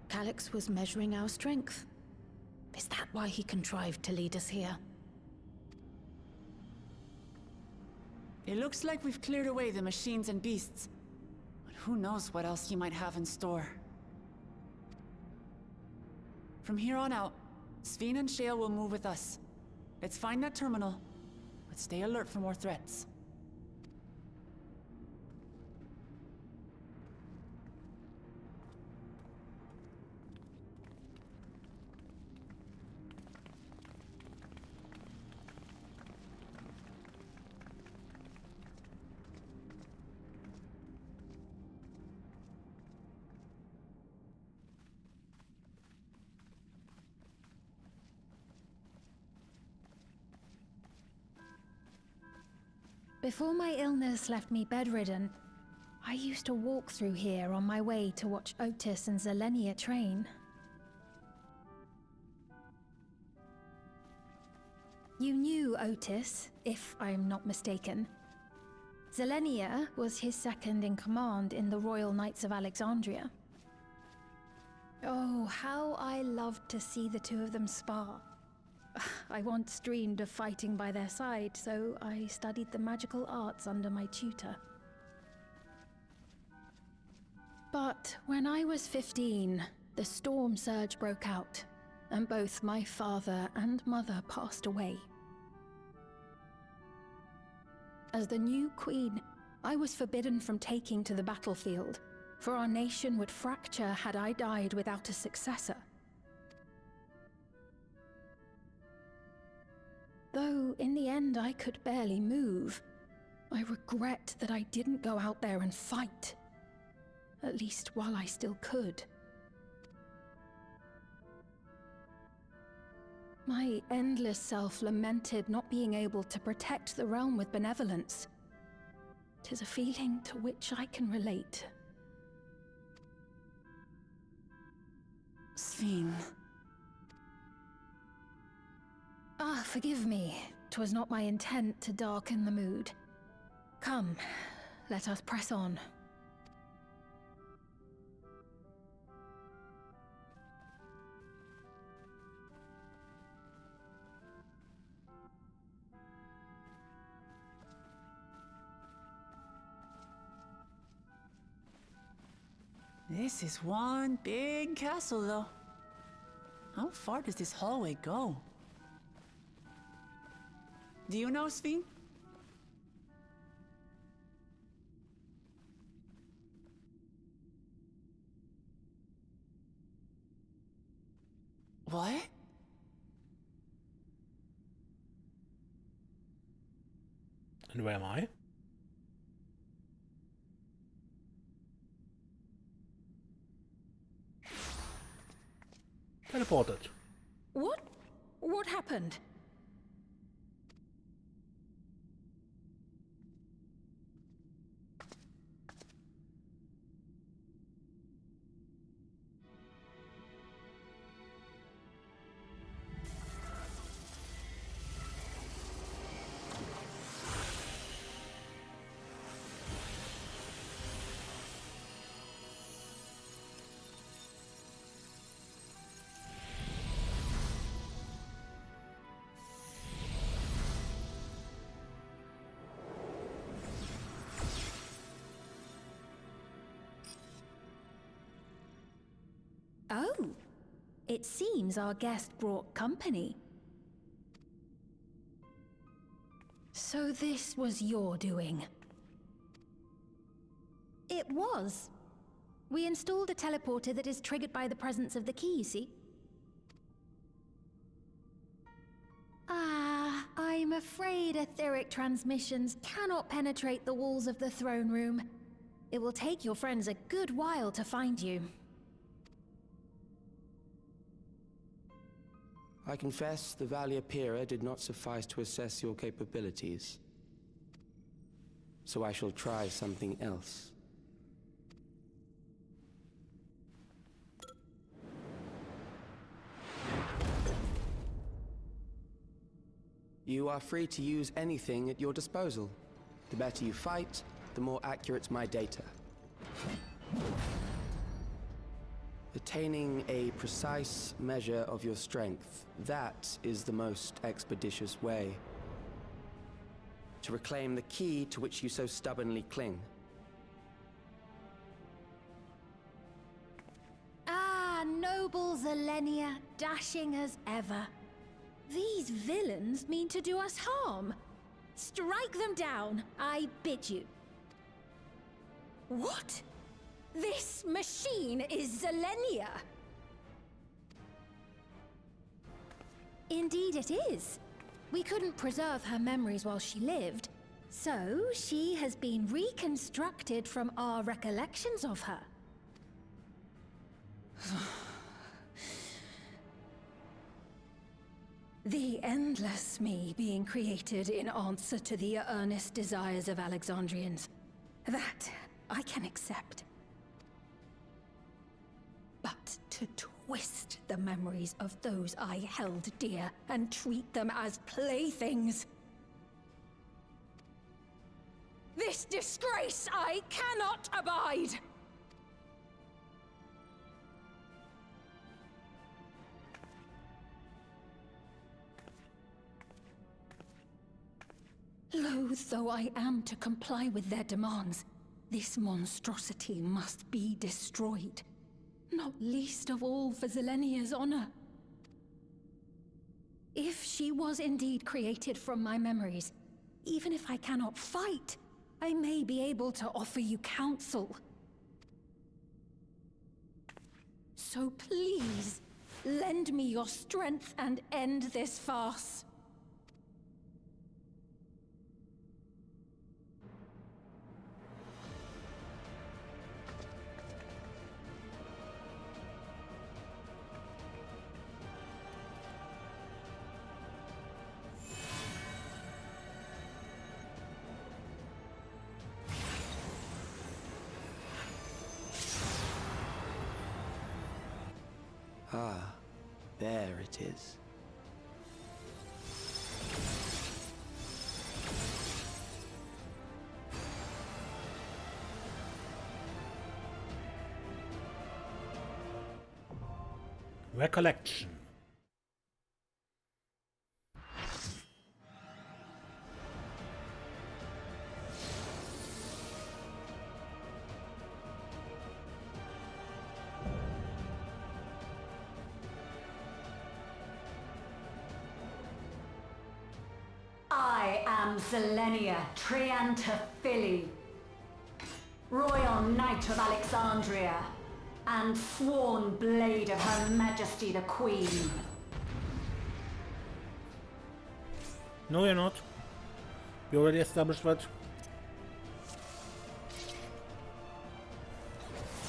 Calyx was measuring our strength. Is that why he contrived to lead us here? It looks like we've cleared away the machines and beasts. But who knows what else he might have in store. From here on out, Sphene and Shale will move with us. Let's find that terminal, but stay alert for more threats. Before my illness left me bedridden, I used to walk through here on my way to watch Otis and Zelenia train. You knew Otis, if I'm not mistaken. Zelenia was his second in command in the Royal Knights of Alexandria. Oh, how I loved to see the two of them spar. I once dreamed of fighting by their side, so I studied the magical arts under my tutor. But when I was 15, the storm surge broke out, and both my father and mother passed away. As the new queen, I was forbidden from taking to the battlefield, for our nation would fracture had I died without a successor. Though in the end I could barely move, I regret that I didn't go out there and fight. At least while I still could. My endless self lamented not being able to protect the realm with benevolence. 'Tis a feeling to which I can relate. Sphene. Ah, forgive me. 'Twas not my intent to darken the mood. Come, let us press on. This is one big castle, though. How far does this hallway go? Do you know, Sphene? What? And where am I? Teleported. What? What happened? Oh, it seems our guest brought company. So this was your doing? It was. We installed a teleporter that is triggered by the presence of the key, you see? Ah, I'm afraid etheric transmissions cannot penetrate the walls of the throne room. It will take your friends a good while to find you. I confess the Valiapira did not suffice to assess your capabilities. So I shall try something else. You are free to use anything at your disposal. The better you fight, the more accurate my data. Attaining a precise measure of your strength, that is the most expeditious way to reclaim the key to which you so stubbornly cling. Ah, noble Zelenia, dashing as ever. These villains mean to do us harm. Strike them down, I bid you. What? This machine is Zelenia! Indeed it is. We couldn't preserve her memories while she lived, so she has been reconstructed from our recollections of her. The endless me being created in answer to the earnest desires of Alexandrians. That I can accept. But to twist the memories of those I held dear and treat them as playthings. This disgrace I cannot abide! Loath though I am to comply with their demands, this monstrosity must be destroyed. Not least of all for Zelenia's honor. If she was indeed created from my memories, even if I cannot fight, I may be able to offer you counsel. So please, lend me your strength and end this farce. Ah, there it is. Recollection. I am Zelenia Triantaphili, Royal Knight of Alexandria, and sworn blade of Her Majesty the Queen. No, you're not. You already established that.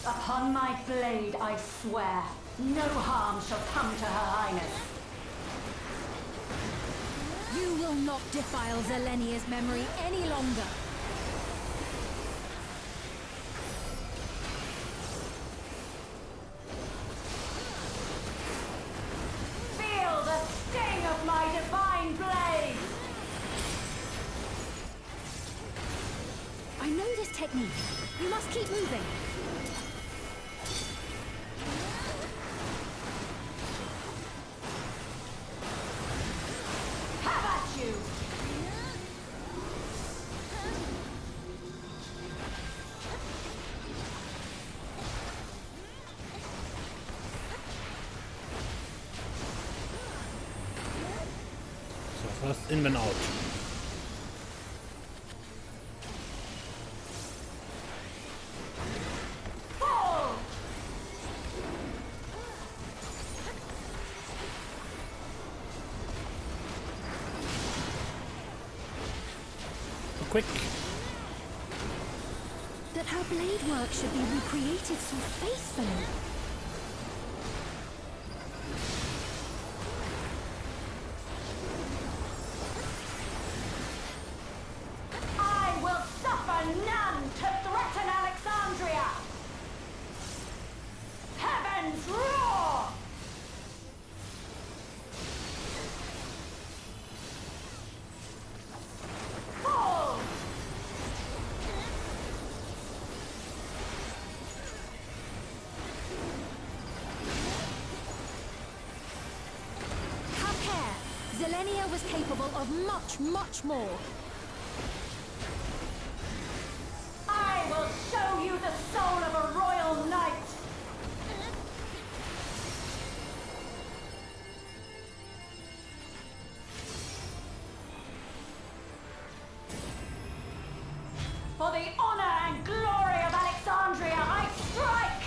Upon my blade I swear, no harm shall come to Her Highness. You will not defile Zelenia's memory any longer. Feel the sting of my divine blade! I know this technique. You must keep moving. Have at you! So first in, then out. Fall! Quick. That her blade work should be recreated so faithfully. I will suffer none to threaten Alexandria! Heavens roar! Fall! Zelenia was capable of much, much more. I will show you the soul of a royal knight! For the honor and glory of Alexandria, I strike!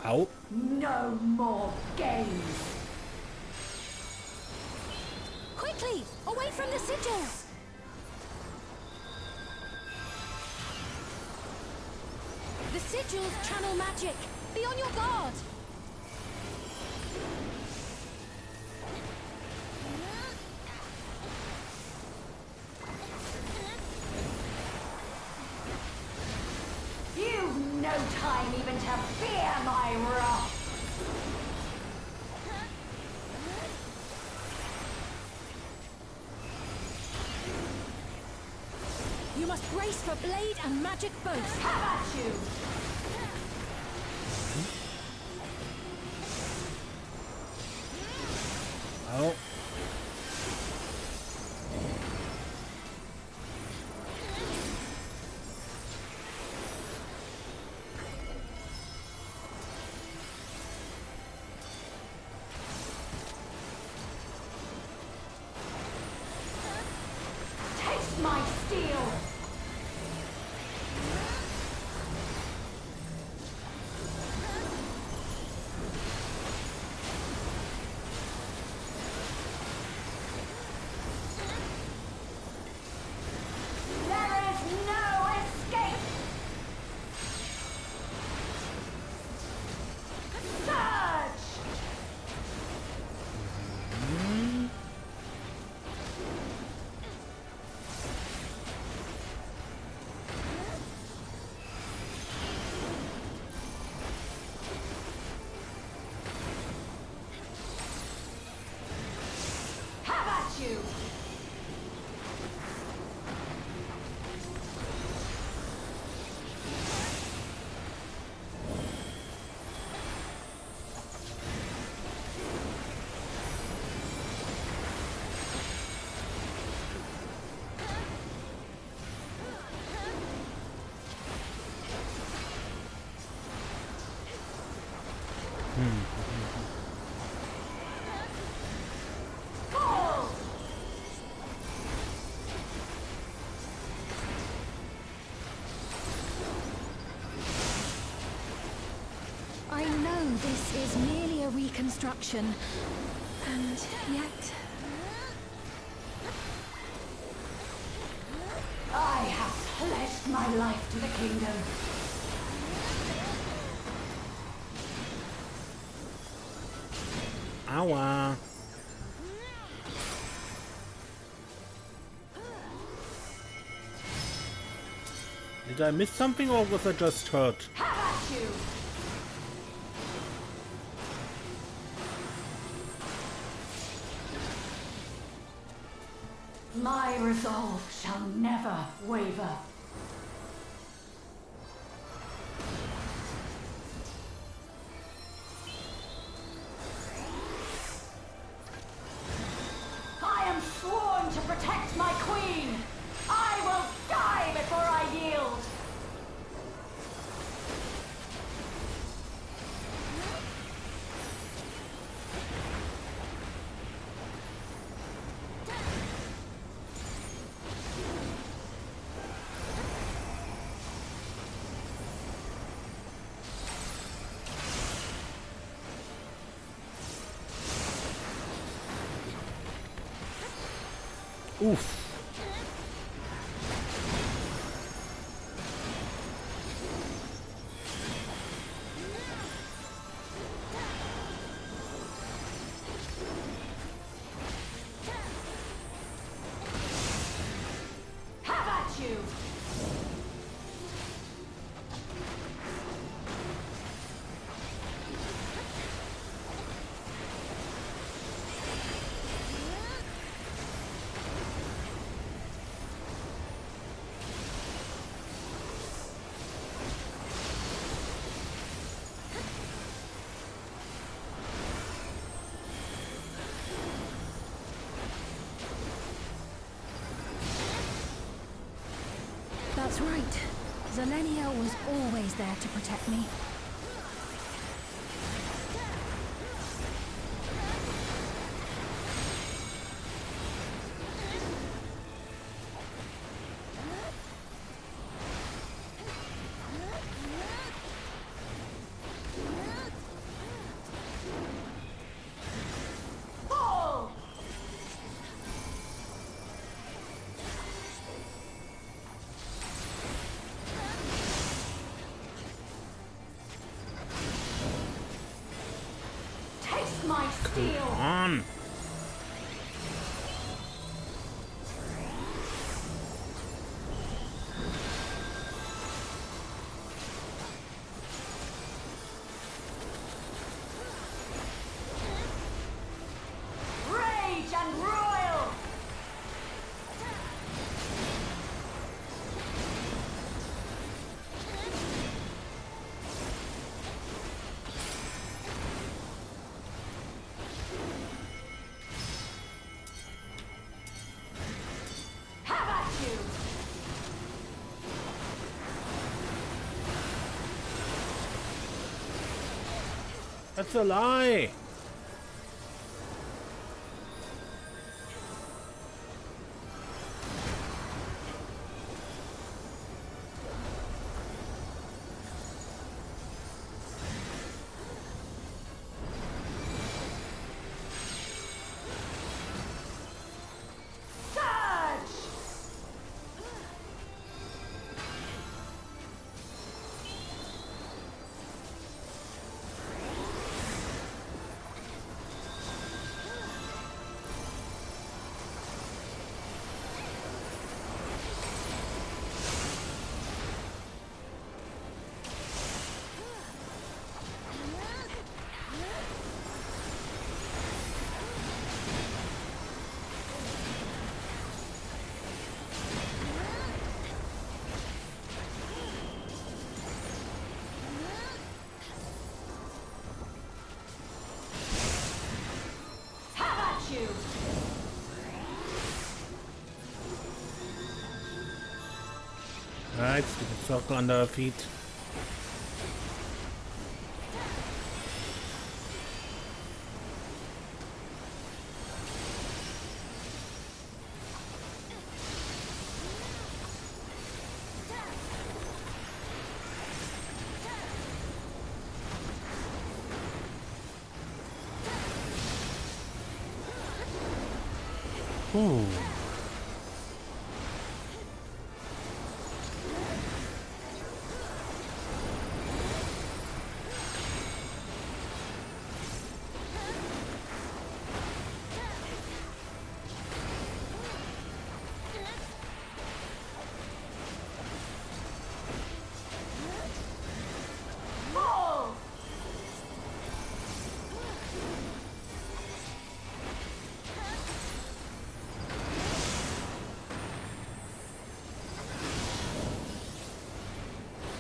Au. No more games! Quickly! Away from the sigils! The sigils channel magic! Be on your guard! You've no time even to fear my wrath! You must brace for blade and magic both! Have at you! Au. Taste my steel! There is no escape! Surge! Have at you! Fall! I know this is merely a reconstruction, and yet... I have pledged my life to the kingdom. Aua. Did I miss something or was I just hurt? Have at you! My resolve shall never waver. I am sworn to protect my queen! I will die before I yield! Oof. Have at you! Zelenia was always there to protect me. My steel! On! Rage and royal! Have at you! That's a lie! Surge! Have at you! Right, stupid circle under our feet. Ooh. Fall!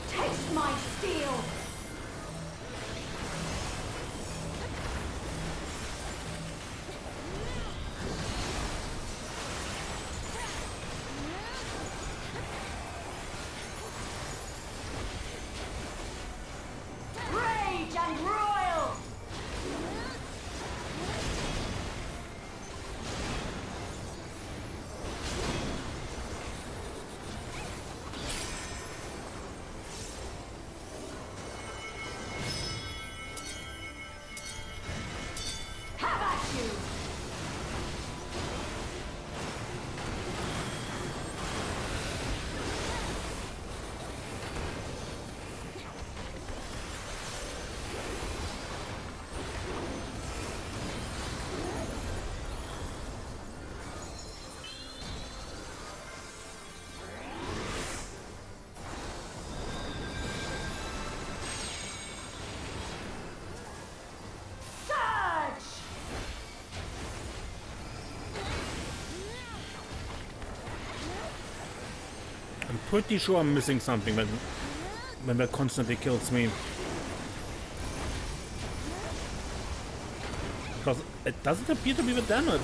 Taste my steel! Rage and royal! Have at you! Surge! I'm pretty sure I'm missing something when that constantly kills me. Because it doesn't appear to be the damage.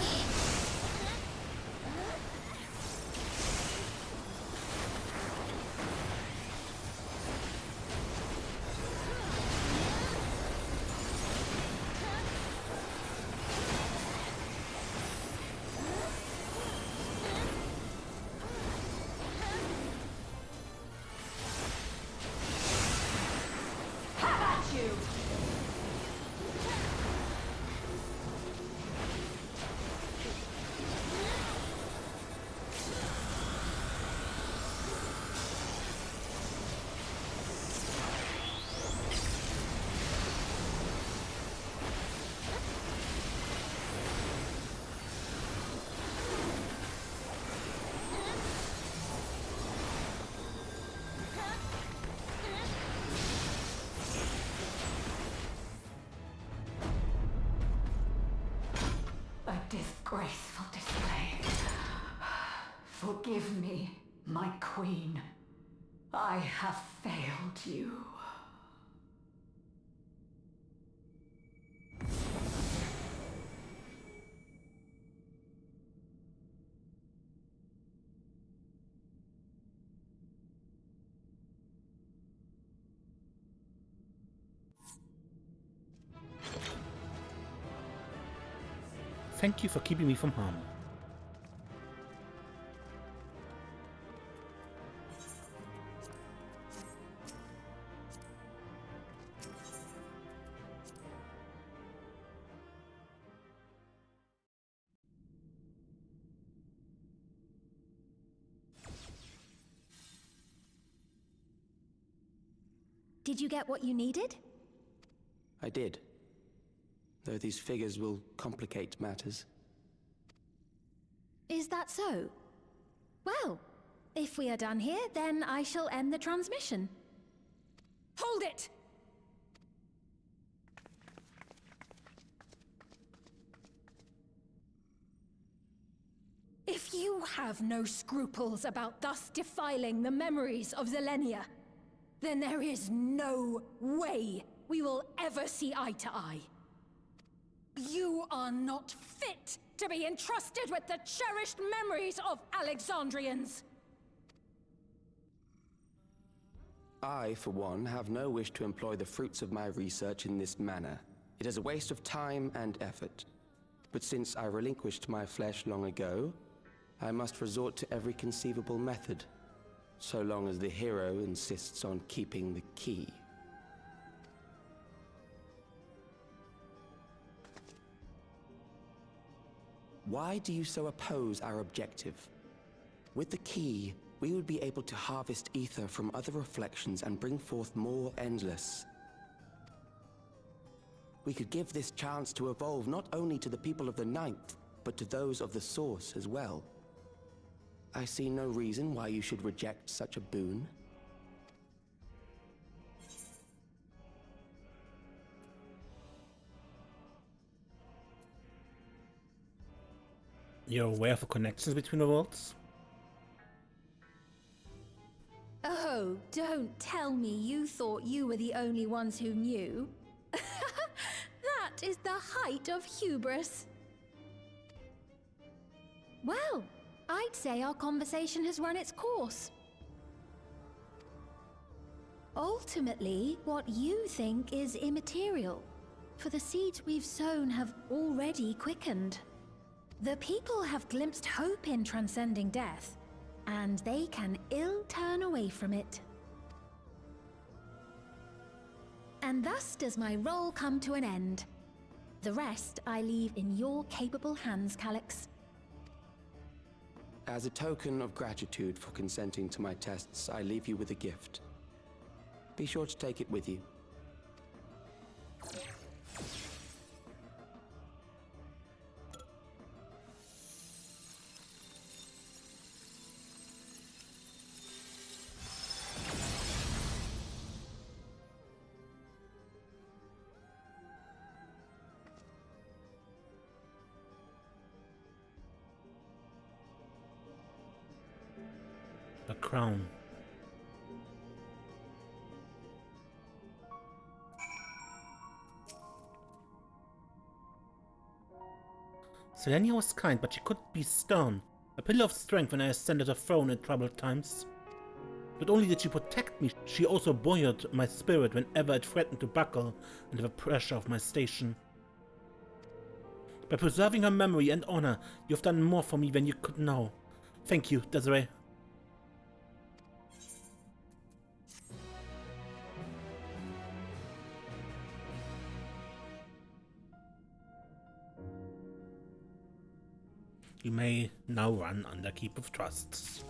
disgraceful display. Forgive me, my queen. I have failed you. Thank you for keeping me from harm. Did you get what you needed? I did. Though these figures will complicate matters. Is that so? Well, if we are done here, then I shall end the transmission. Hold it! If you have no scruples about thus defiling the memories of Zelenia, then there is no way we will ever see eye to eye. You are not fit to be entrusted with the cherished memories of Alexandrians. I, for one, have no wish to employ the fruits of my research in this manner. It is a waste of time and effort. But since I relinquished my flesh long ago, I must resort to every conceivable method, so long as the hero insists on keeping the key. Why do you so oppose our objective? With the key, we would be able to harvest ether from other reflections and bring forth more endless. We could give this chance to evolve not only to the people of the Ninth, but to those of the Source as well. I see no reason why you should reject such a boon. You're aware of the connections between the worlds? Oh, don't tell me you thought you were the only ones who knew. That is the height of hubris. Well, I'd say our conversation has run its course. Ultimately, what you think is immaterial, for the seeds we've sown have already quickened. The people have glimpsed hope in transcending death, and they can ill turn away from it. And thus does my role come to an end. The rest I leave in your capable hands, Calyx. As a token of gratitude for consenting to my tests, I leave you with a gift. Be sure to take it with you. A crown. Zelenia was kind, but she could be stern. A pillar of strength when I ascended her throne in troubled times. Not only did she protect me, she also buoyed my spirit whenever it threatened to buckle under the pressure of my station. By preserving her memory and honor, you have done more for me than you could know. Thank you, Desiree. You may now run under Keep of Trusts.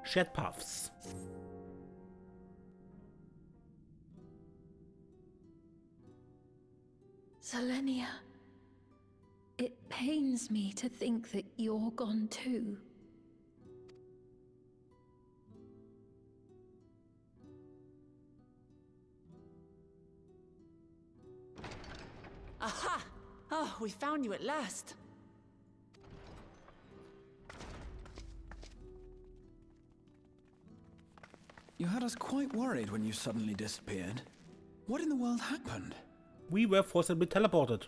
Shared paths. Zelenia, it pains me to think that you're gone too. Aha! Oh, we found you at last. You had us quite worried when you suddenly disappeared. What in the world happened? We were forcibly teleported.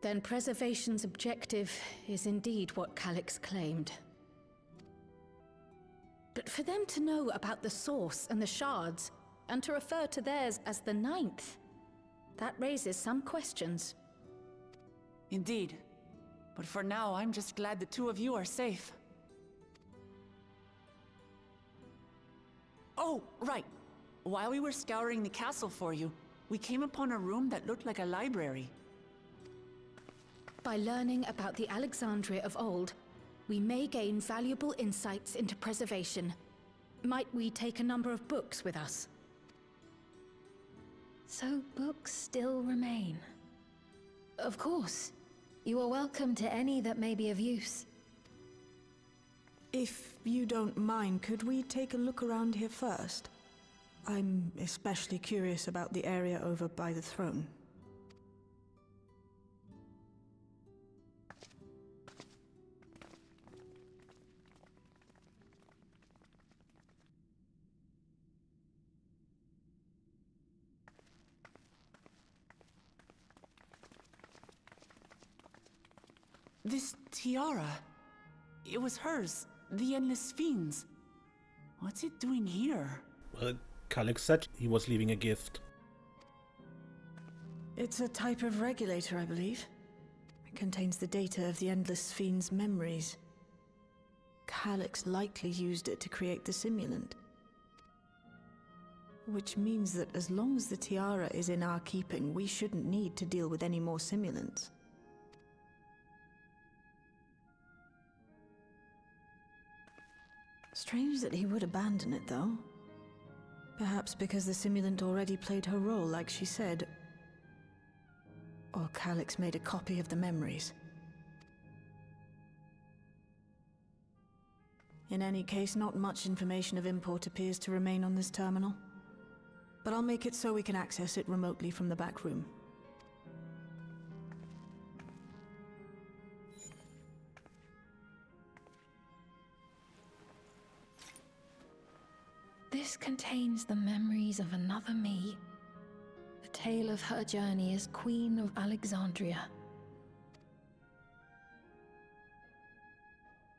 Then preservation's objective is indeed what Calyx claimed. But for them to know about the source and the shards, and to refer to theirs as the 9th, that raises some questions. Indeed. But for now, I'm just glad the two of you are safe. Oh, right. While we were scouring the castle for you, we came upon a room that looked like a library. By learning about the Alexandria of old, we may gain valuable insights into preservation. Might we take a number of books with us? So books still remain. Of course. You are welcome to any that may be of use. If you don't mind, could we take a look around here first? I'm especially curious about the area over by the throne. This tiara, it was hers, the Endless Sphene's. What's it doing here? Well, Calyx said he was leaving a gift. It's a type of regulator, I believe. It contains the data of the Endless Sphene's memories. Calyx likely used it to create the simulant. Which means that as long as the tiara is in our keeping, we shouldn't need to deal with any more simulants. Strange that he would abandon it, though. Perhaps because the simulant already played her role, like she said. Or Calyx made a copy of the memories. In any case, not much information of import appears to remain on this terminal. But I'll make it so we can access it remotely from the back room. This contains the memories of another me. The tale of her journey as Queen of Alexandria.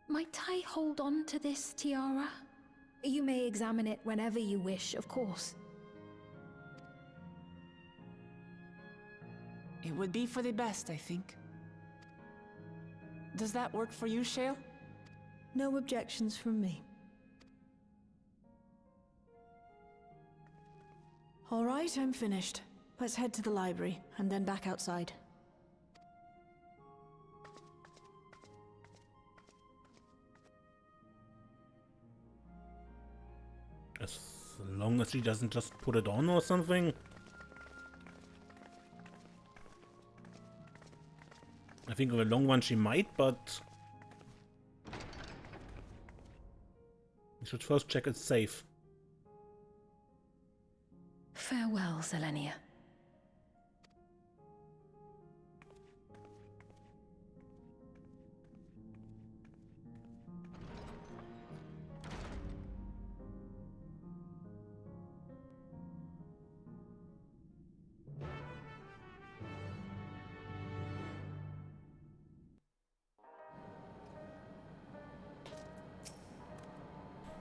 Might I hold on to this tiara? You may examine it whenever you wish, of course. It would be for the best, I think. Does that work for you, Shale? No objections from me. All right, I'm finished. Let's head to the library, and then back outside. As long as she doesn't just put it on or something. I think with a long one she might, but we should first check it's safe. Farewell, Zelenia.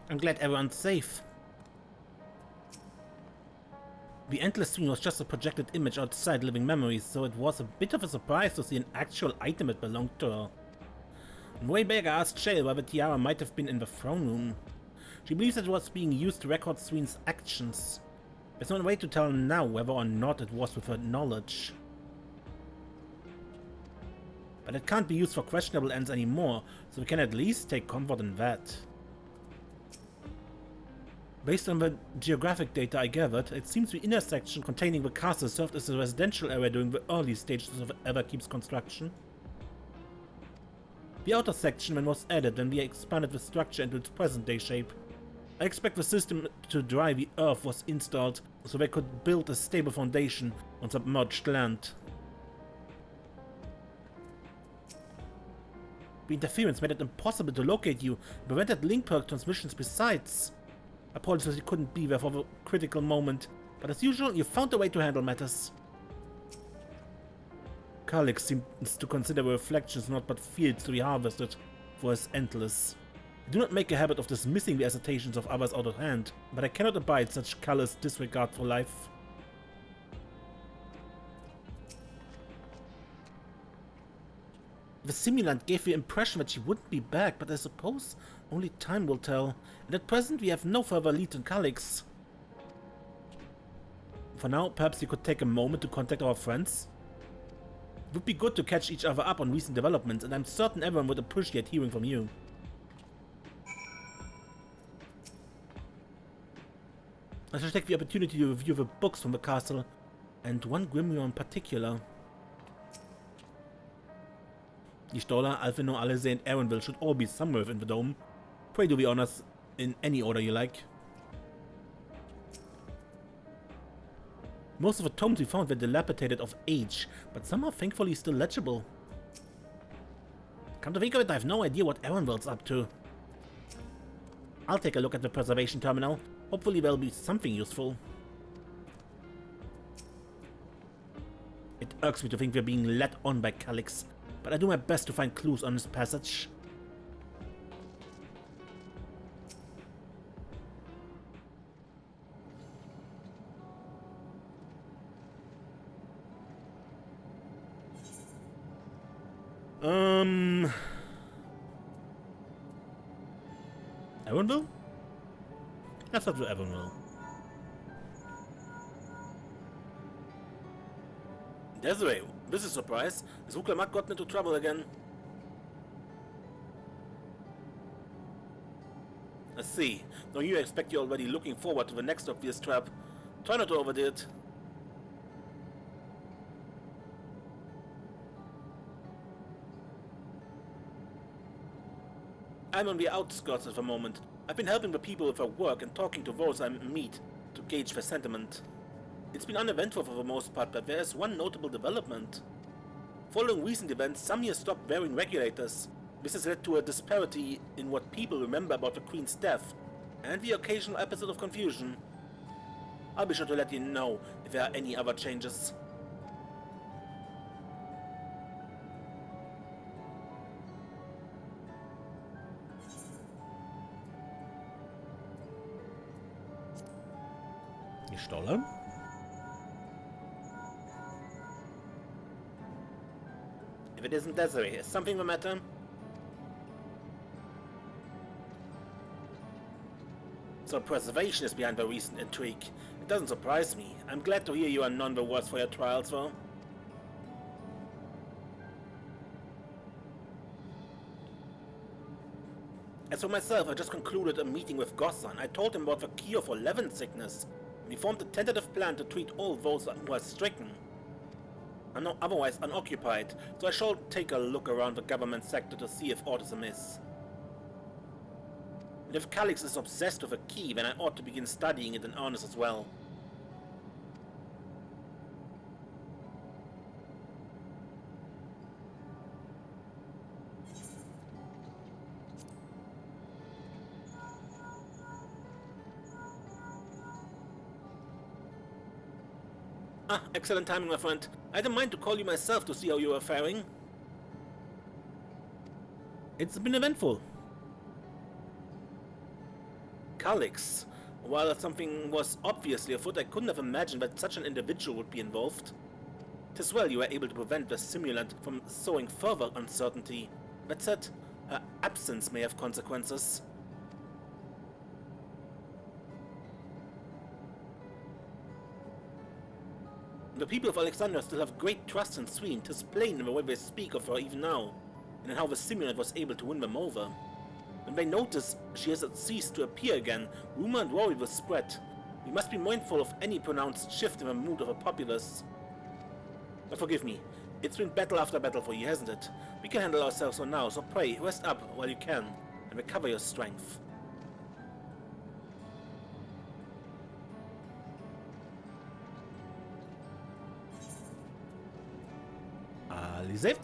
I'm glad everyone's safe. The Endless Sphene was just a projected image outside living memories, so it was a bit of a surprise to see an actual item that belonged to her. On the way back, I asked Shale why the tiara might have been in the throne room. She believes it was being used to record Sphene's actions. There's no way to tell now whether or not it was with her knowledge. But it can't be used for questionable ends anymore, so we can at least take comfort in that. Based on the geographic data I gathered, it seems the inner section containing the castle served as a residential area during the early stages of Everkeep's construction. The outer section then was added when we expanded the structure into its present-day shape. I expect the system to dry the earth was installed so they could build a stable foundation on submerged land. The interference made it impossible to locate you and prevented link perk transmissions besides. Apologies that you couldn't be there for the critical moment, but as usual, you found a way to handle matters. Calyx seems to consider the reflections not but fields to be harvested for his endless. I do not make a habit of dismissing the assertions of others out of hand, but I cannot abide such callous disregard for life. The simulant gave the impression that she wouldn't be back, but I suppose only time will tell, and at present we have no further lead on Calyx. For now, perhaps you could take a moment to contact our friends? It would be good to catch each other up on recent developments, and I'm certain everyone would appreciate hearing from you. I shall take the opportunity to review the books from the castle, and one grimoire in particular. Die Stoller, Alphino, Alese, and Aaronville should all be somewhere within the dome. Pray do the honors in any order you like. Most of the tomes we found were dilapidated of age, but some are thankfully still legible. Come to think of it, I have no idea what Aaronville's up to. I'll take a look at the preservation terminal. Hopefully there'll be something useful. It irks me to think we're being led on by Calyx, but I do my best to find clues on this passage. Aaronville? Let's not do Aaronville. Desiree, this is a surprise. Has Uklamak gotten into trouble again? I see. Now you expect you're already looking forward to the next obvious trap. Try not to overdo it. I'm on the outskirts at the moment. I've been helping the people with their work and talking to those I meet to gauge their sentiment. It's been uneventful for the most part, but there is one notable development. Following recent events, some here stopped wearing regulators. This has led to a disparity in what people remember about the Queen's death, and the occasional episode of confusion. I'll be sure to let you know if there are any other changes. Stoller? If it isn't Desiree, is something the matter? So preservation is behind the recent intrigue. It doesn't surprise me. I'm glad to hear you are none the worse for your trials, though. As for myself, I just concluded a meeting with Gossan. I told him about the cure for Levin sickness. We formed a tentative plan to treat all those who are stricken. I'm now otherwise unoccupied, so I shall take a look around the government sector to see if aught is amiss. And if Calyx is obsessed with a key, then I ought to begin studying it in earnest as well. Ah, excellent timing, my friend. I had in mind to call you myself to see how you are faring. It's been eventful. Calyx. While something was obviously afoot, I couldn't have imagined that such an individual would be involved. 'Tis well you were able to prevent the simulant from sowing further uncertainty. That said, her absence may have consequences. The people of Alexandria still have great trust in Sphene. 'Tis plain in the way they speak of her even now, and in how the simulant was able to win them over. When they notice she has ceased to appear again, rumor and worry will spread. We must be mindful of any pronounced shift in the mood of the populace. But forgive me, it's been battle after battle for you, hasn't it? We can handle ourselves for now, so pray, rest up while you can, and recover your strength. Alice?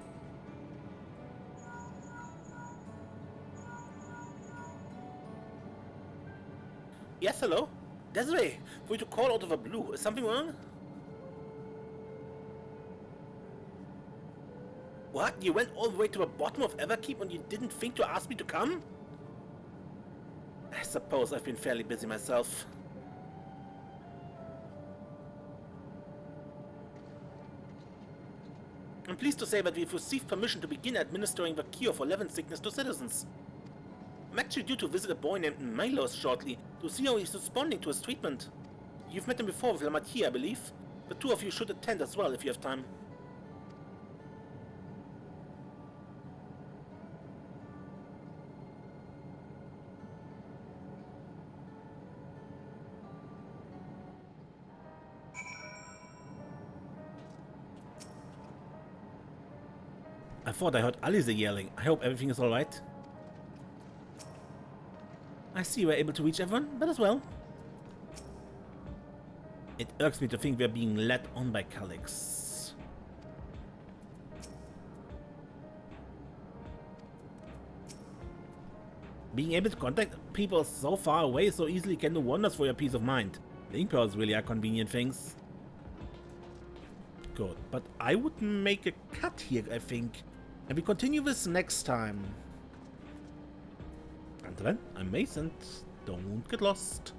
Yes, hello? Desiree, for you to call out of the blue. Is something wrong? What? You went all the way to the bottom of Everkeep and you didn't think to ask me to come? I suppose I've been fairly busy myself. I'm pleased to say that we've received permission to begin administering the cure for Levin sickness to citizens. I'm actually due to visit a boy named Milos shortly to see how he's responding to his treatment. You've met him before with Lamati, I believe. The two of you should attend as well if you have time. I thought I heard Alice yelling. I hope everything is alright. I see we're able to reach everyone, but as well. It irks me to think we're being led on by Calyx. Being able to contact people so far away so easily can do wonders for your peace of mind. Link pearls really are convenient things. Good, but I would make a cut here, I think. And we continue this next time. Until then, I'm Mace and don't get lost.